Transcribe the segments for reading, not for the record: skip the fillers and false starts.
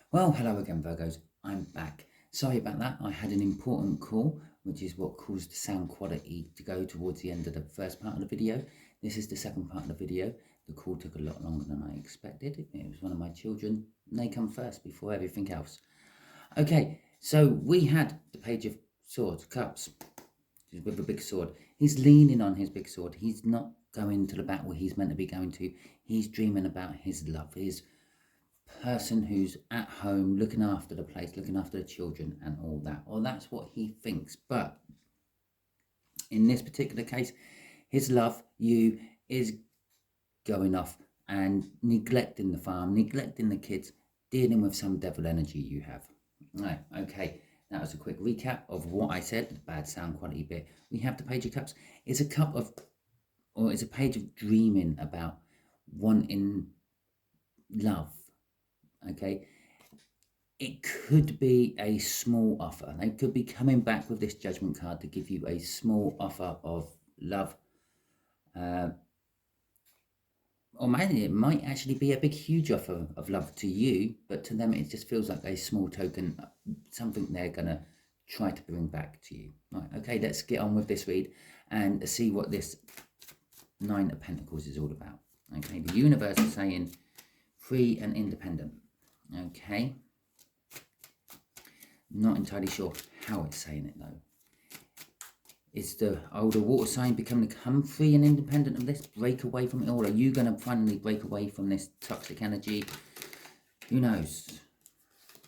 Well, hello again, Virgos. I'm back. Sorry about that. I had an important call, which is what caused the sound quality to go towards the end of the first part of the video. This is the second part of the video. The call took a lot longer than I expected. It was one of my children, and they come first before everything else. Okay, so we had the Page of Swords, Cups, with a big sword. He's leaning on his big sword. He's not going to the battle he's meant to be going to. He's dreaming about his love, his person who's at home, looking after the place, looking after the children and all that. Or that's what he thinks. But in this particular case, his love, you, is going off and neglecting the farm, neglecting the kids, dealing with some devil energy you have. Right, okay. That was a quick recap of what I said, the bad sound quality bit. We have the Page of Cups. It's a cup of, or it's a page of dreaming about wanting love. Okay, it could be a small offer. They could be coming back with this Judgment card to give you a small offer of love. Or maybe it might actually be a big, huge offer of love to you, but to them it just feels like a small token, something they're going to try to bring back to you. Right, okay, let's get on with this read and see what this Nine of Pentacles is all about. Okay, the universe is saying free and independent. Okay, not entirely sure how it's saying it though. Is the older water sign become free and independent of this? Break away from it all? Are you going to finally break away from this toxic energy? Who knows?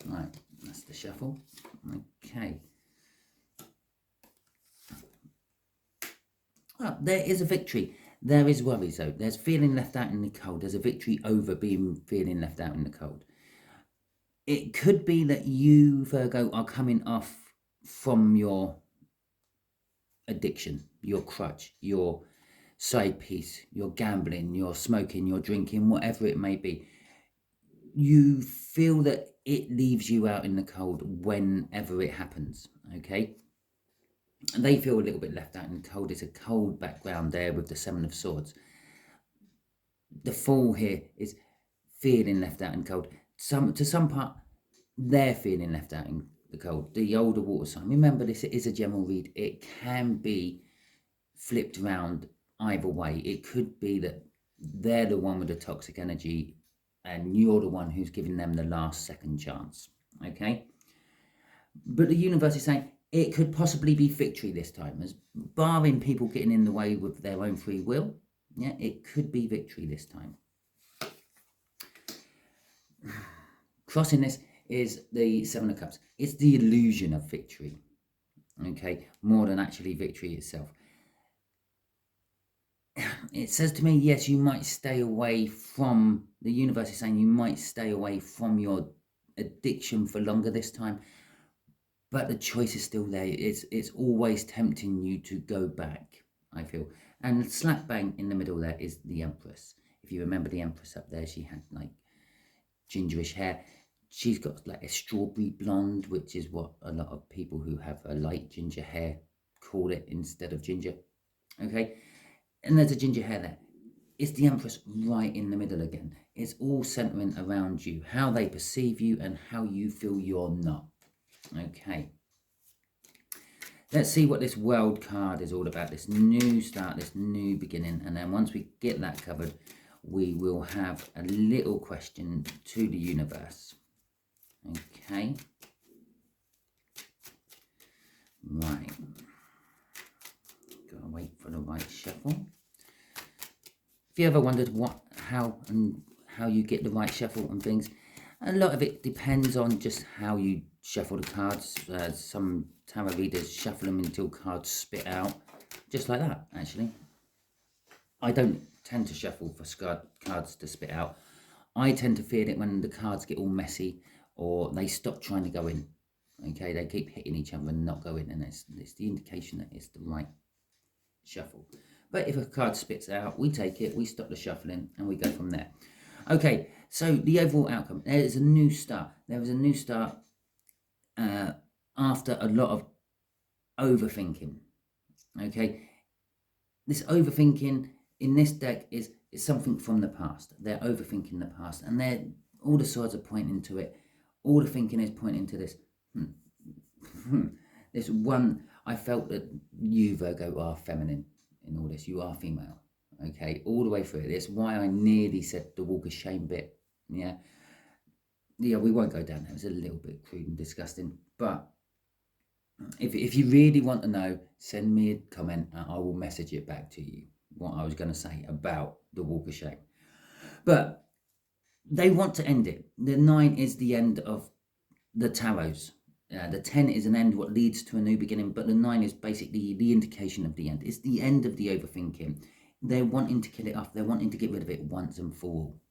Right, that's the shuffle. Okay. Well, there is a victory. There is worries though. There's feeling left out in the cold. There's a victory over feeling left out in the cold. It could be that you, Virgo, are coming off from your addiction, your crutch, your side piece, your gambling, your smoking, your drinking, whatever it may be. You feel that it leaves you out in the cold whenever it happens, okay? And they feel a little bit left out in the cold. It's a cold background there with the Seven of Swords. The Fool here is feeling left out in cold. To some part, they're feeling left out in the cold. The older water sign. Remember, this is a general read. It can be flipped around either way. It could be that they're the one with the toxic energy and you're the one who's giving them the last second chance. Okay? But the universe is saying it could possibly be victory this time, as barring people getting in the way with their own free will. Yeah, it could be victory this time. Crossing this is the Seven of Cups. It's the illusion of victory, okay, more than actually victory itself. It says to me, yes, you might stay away from, the universe is saying you might stay away from your addiction for longer this time, but the choice is still there. It's always tempting you to go back, I feel. And slap bang in the middle there is the Empress. If you remember the Empress up there, she had like gingerish hair. She's got like a strawberry blonde, which is what a lot of people who have a light ginger hair call it instead of ginger. Okay, and there's a ginger hair there. It's the Empress right in the middle again. It's all centering around you, how they perceive you and how you feel you're not. Okay, let's see what this World card is all about, this new start, this new beginning. And then once we get that covered, we will have a little question to the universe. Okay. Right. Gotta wait for the right shuffle. If you ever wondered how you get the right shuffle and things, a lot of it depends on just how you shuffle the cards. Some tarot readers shuffle them until cards spit out, just like that, actually. I don't tend to shuffle for cards to spit out. I tend to feel it when the cards get all messy or they stop trying to go in. Okay, they keep hitting each other and not going, and it's the indication that it's the right shuffle. But if a card spits out, we take it, we stop the shuffling, and we go from there. Okay, so the overall outcome, there is a new start. There is a new start after a lot of overthinking. Okay, this overthinking in this deck is something from the past. They're overthinking the past, and all the swords are pointing to it. All the thinking is pointing to this. This one, I felt that you, Virgo, are feminine in all this. You are female. Okay, all the way through it. That's why I nearly said the walk of shame bit. Yeah, we won't go down there. It's a little bit crude and disgusting. But if you really want to know, send me a comment and I will message it back to you what I was going to say about the walk of shame. But they want to end it. The 9 is the end of the tarots. The 10 is an end, what leads to a new beginning, but the 9 is basically the indication of the end. It's the end of the overthinking. They're wanting to kill it off. They're wanting to get rid of it once and for all.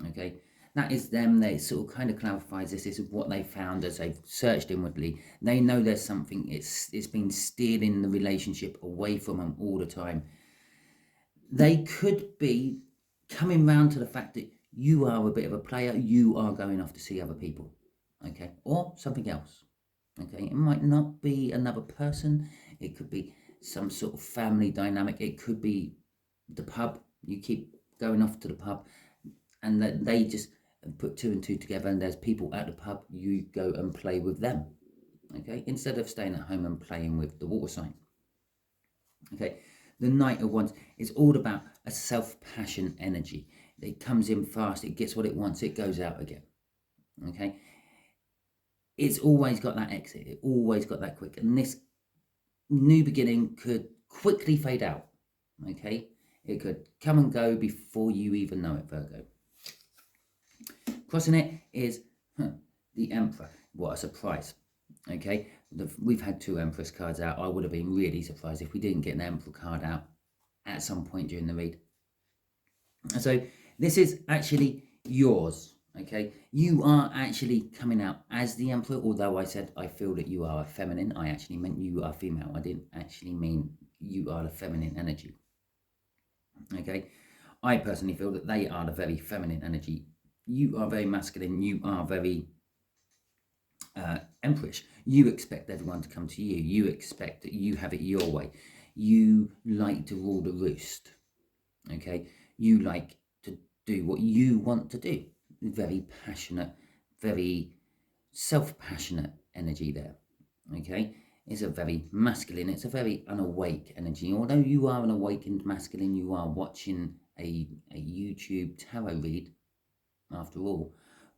Okay, that is them. They sort of kind of clarifies this. This is what they found as they've searched inwardly. They know there's something. It's been stealing the relationship away from them all the time. They could be coming round to the fact that you are a bit of a player. You are going off to see other people. Okay, or something else. Okay, it might not be another person. It could be some sort of family dynamic. It could be the pub. You keep going off to the pub and that they just put 2 and 2 together and there's people at the pub. You go and play with them. Okay, instead of staying at home and playing with the water sign. Okay, the Knight of Wands is all about a self-passion energy. It comes in fast. It gets what it wants. It goes out again. Okay, it's always got that exit. It always got that quick. And this new beginning could quickly fade out. Okay, it could come and go before you even know it, Virgo. Crossing it is the Emperor. What a surprise. Okay, we've had 2 Empress cards out. I would have been really surprised if we didn't get an Emperor card out at some point during the read. So this is actually yours. Okay, you are actually coming out as the Emperor, although I said I feel that you are a feminine. I actually meant you are female. I didn't actually mean you are the feminine energy. Okay, I personally feel that they are the very feminine energy. You are very masculine. You are very empress. You expect everyone to come to you. You expect that you have it your way. You like to rule the roost. Okay, you like to do what you want to do. Very passionate, very self-passionate energy there. Okay, it's a very masculine, it's a very unawake energy. Although you are an awakened masculine, you are watching a YouTube tarot read after all.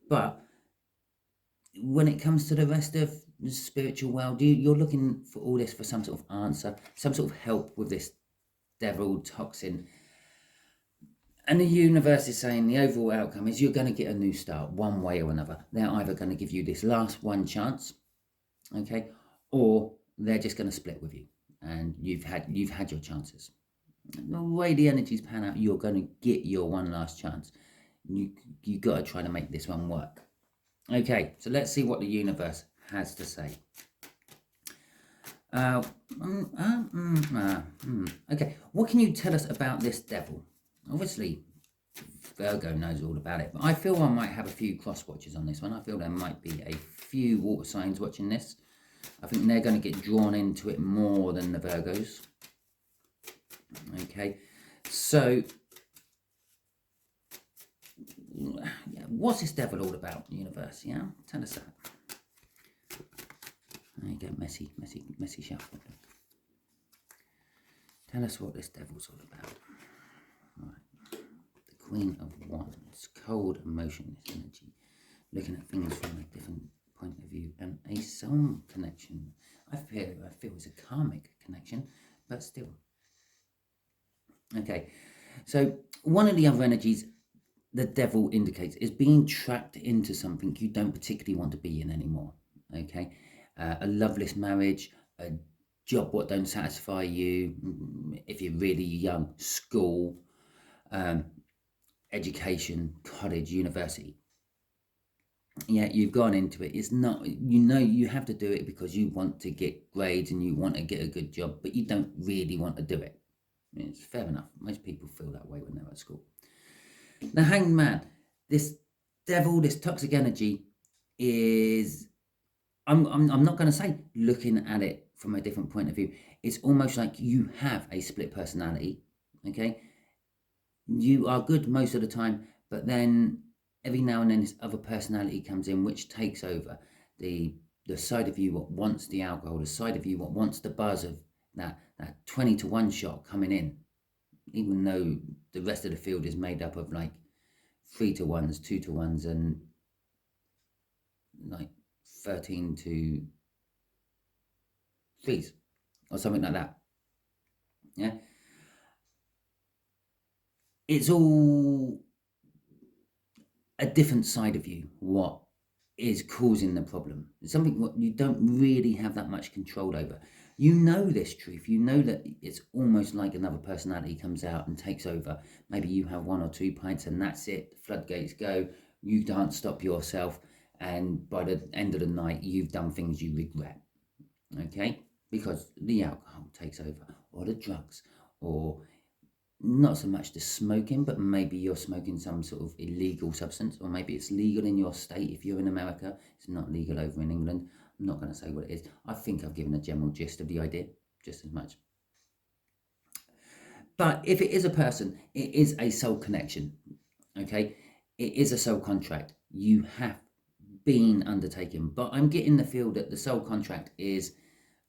But when it comes to the rest of the spiritual world, you're looking for all this for some sort of answer, some sort of help with this devil toxin. And the universe is saying the overall outcome is you're going to get a new start one way or another. They're either going to give you this last one chance, okay, or they're just going to split with you, and you've had your chances. The way the energies pan out, you're going to get your one last chance. You got to try to make this one work. Okay, so let's see what the universe has to say. Okay, what can you tell us about this devil? Obviously, Virgo knows all about it, but I feel I might have a few cross watchers on this one. I feel there might be a few water signs watching this. I think they're going to get drawn into it more than the Virgos. Okay, so yeah, what's this devil all about, universe? Yeah, tell us that. There you go, messy shuffle. Tell us what this devil's all about. Right. The Queen of Wands, cold, emotionless energy, looking at things from a different point of view, and a soul connection. I feel it's a karmic connection, but still. Okay, so one of the other energies the devil indicates is being trapped into something you don't particularly want to be in anymore. Okay, a loveless marriage, a job what don't satisfy you, if you're really young, school, education, college, university. Yeah, you've gone into it. It's not, you have to do it because you want to get grades and you want to get a good job, but you don't really want to do it. It's fair enough. Most people feel that way when they're at school. The Hanged Man, this devil, this toxic energy is, I'm not going to say looking at it from a different point of view. It's almost like you have a split personality, okay? You are good most of the time, but then every now and then this other personality comes in which takes over. The side of you what wants the alcohol, the side of you what wants the buzz of that 20 to 1 shot coming in, even though the rest of the field is made up of like 3 to 1s, 2 to 1s, and like 13 to 3s or something like that. Yeah, it's all a different side of you what is causing the problem. It's something what you don't really have that much control over. You know this truth. You know that it's almost like another personality comes out and takes over. Maybe you have 1 or 2 pints and that's it. The floodgates go. You can't stop yourself. And by the end of the night, you've done things you regret. Okay? Because the alcohol takes over, or the drugs, or not so much the smoking, but maybe you're smoking some sort of illegal substance, or maybe it's legal in your state. If you're in America, it's not legal over in England. I'm not going to say what it is. I think I've given a general gist of the idea, just as much. But if it is a person, it is a soul connection, okay? It is a soul contract. You have been undertaken. But I'm getting the feel that the soul contract is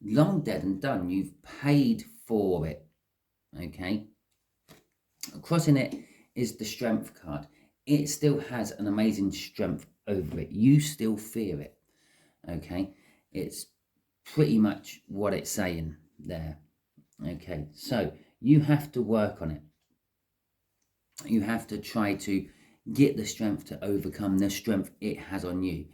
long dead and done. You've paid for it, okay? Crossing it is the strength card. It still has an amazing strength over it. You still fear it, okay? It's pretty much what it's saying there, okay? So you have to work on it. You have to try to get the strength to overcome the strength it has on you.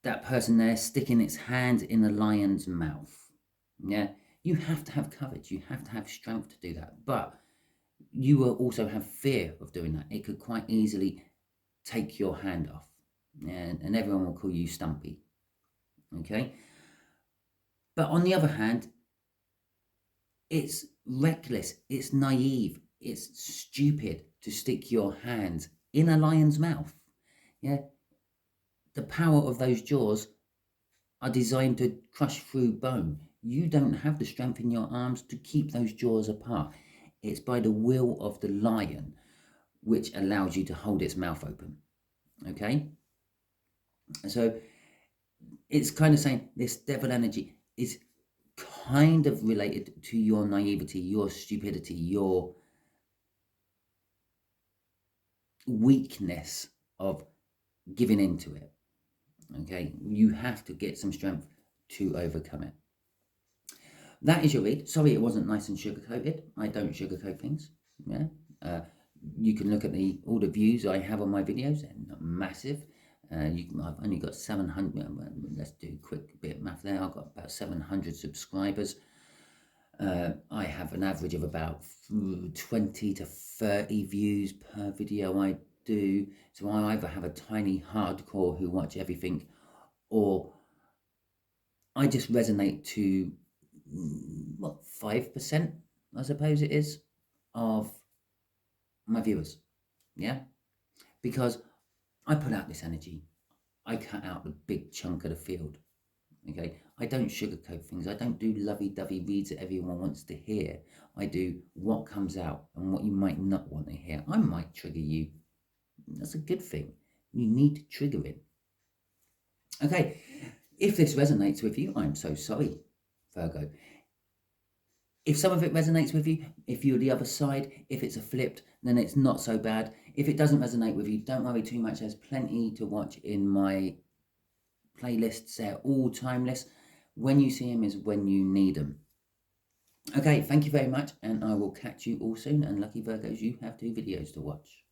That person there sticking its hand in the lion's mouth, yeah? You have to have courage. You have to have strength to do that. But you will also have fear of doing that. It could quite easily take your hand off, and everyone will call you Stumpy, okay? But on the other hand, it's reckless, it's naive, it's stupid to stick your hand in a lion's mouth, yeah? The power of those jaws are designed to crush through bone. You don't have the strength in your arms to keep those jaws apart. It's by the will of the lion which allows you to hold its mouth open, okay? So it's kind of saying this devil energy is kind of related to your naivety, your stupidity, your weakness of giving into it, okay? You have to get some strength to overcome it. That is your read. Sorry it wasn't nice and sugar-coated. I don't sugarcoat things, yeah? You can look at all the views I have on my videos. They're not massive. I've only got 700. Let's do a quick bit of math there. I've got about 700 subscribers. I have an average of about 20 to 30 views per video I do. So I either have a tiny hardcore who watch everything, or I just resonate to, what, 5%, I suppose it is, of my viewers, yeah? Because I put out this energy. I cut out the big chunk of the field, okay? I don't sugarcoat things. I don't do lovey-dovey reads that everyone wants to hear. I do what comes out and what you might not want to hear. I might trigger you. That's a good thing. You need triggering. Okay, if this resonates with you, I'm so sorry, Virgo. If some of it resonates with you, if you're the other side, if it's a flipped, then it's not so bad. If it doesn't resonate with you, don't worry too much. There's plenty to watch in my playlists. They're all timeless. When you see them is when you need them. Okay, thank you very much, and I will catch you all soon. And lucky Virgos, you have 2 videos to watch.